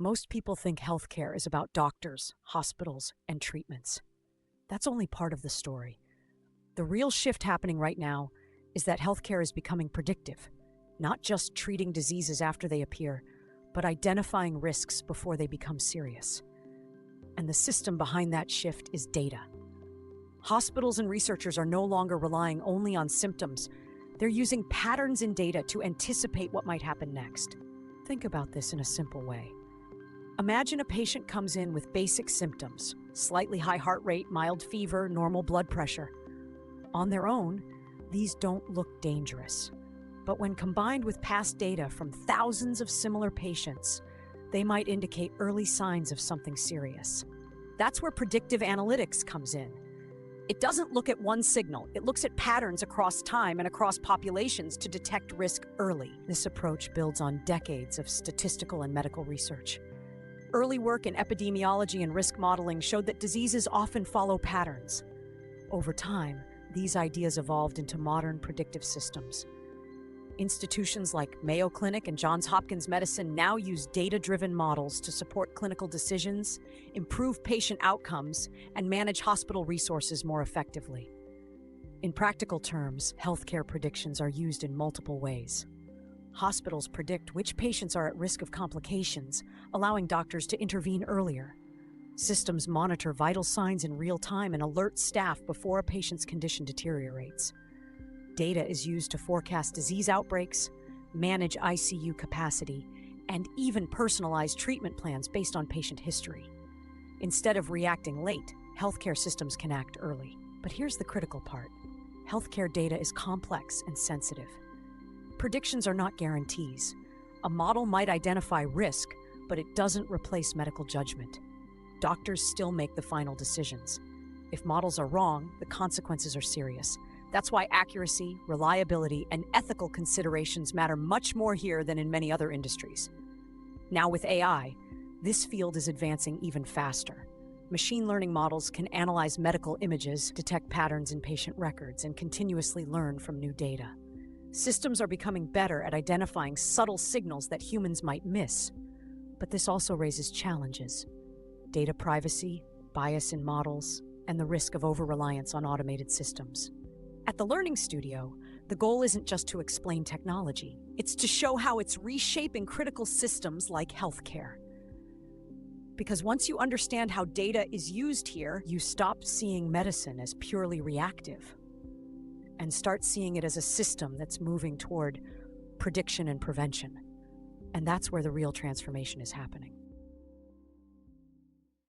Most people think healthcare is about doctors, hospitals, and treatments. That's only part of the story. The real shift happening right now is that healthcare is becoming predictive, not just treating diseases after they appear, but identifying risks before they become serious. And the system behind that shift is data. Hospitals and researchers are no longer relying only on symptoms. They're using patterns in data to anticipate what might happen next. Think about this in a simple way. Imagine a patient comes in with basic symptoms, slightly high heart rate, mild fever, normal blood pressure. On their own, these don't look dangerous. But when combined with past data from thousands of similar patients, they might indicate early signs of something serious. That's where predictive analytics comes in. It doesn't look at one signal, it looks at patterns across time and across populations to detect risk early. This approach builds on decades of statistical and medical research. Early work in epidemiology and risk modeling showed that diseases often follow patterns. Over time, these ideas evolved into modern predictive systems. Institutions like Mayo Clinic and Johns Hopkins Medicine now use data-driven models to support clinical decisions, improve patient outcomes, and manage hospital resources more effectively. In practical terms, healthcare predictions are used in multiple ways. Hospitals predict which patients are at risk of complications, allowing doctors to intervene earlier. Systems monitor vital signs in real time and alert staff before a patient's condition deteriorates. Data is used to forecast disease outbreaks, manage ICU capacity, and even personalize treatment plans based on patient history. Instead of reacting late, healthcare systems can act early. But here's the critical part. Healthcare data is complex and sensitive. Predictions are not guarantees. A model might identify risk, but it doesn't replace medical judgment. Doctors still make the final decisions. If models are wrong, the consequences are serious. That's why accuracy, reliability, and ethical considerations matter much more here than in many other industries. Now with AI, this field is advancing even faster. Machine learning models can analyze medical images, detect patterns in patient records, and continuously learn from new data. Systems are becoming better at identifying subtle signals that humans might miss. But this also raises challenges: data privacy, bias in models, and the risk of over-reliance on automated systems. At the Learning Studio, the goal isn't just to explain technology, it's to show how it's reshaping critical systems like healthcare. Because once you understand how data is used here, you stop seeing medicine as purely reactive and start seeing it as a system that's moving toward prediction and prevention. And that's where the real transformation is happening.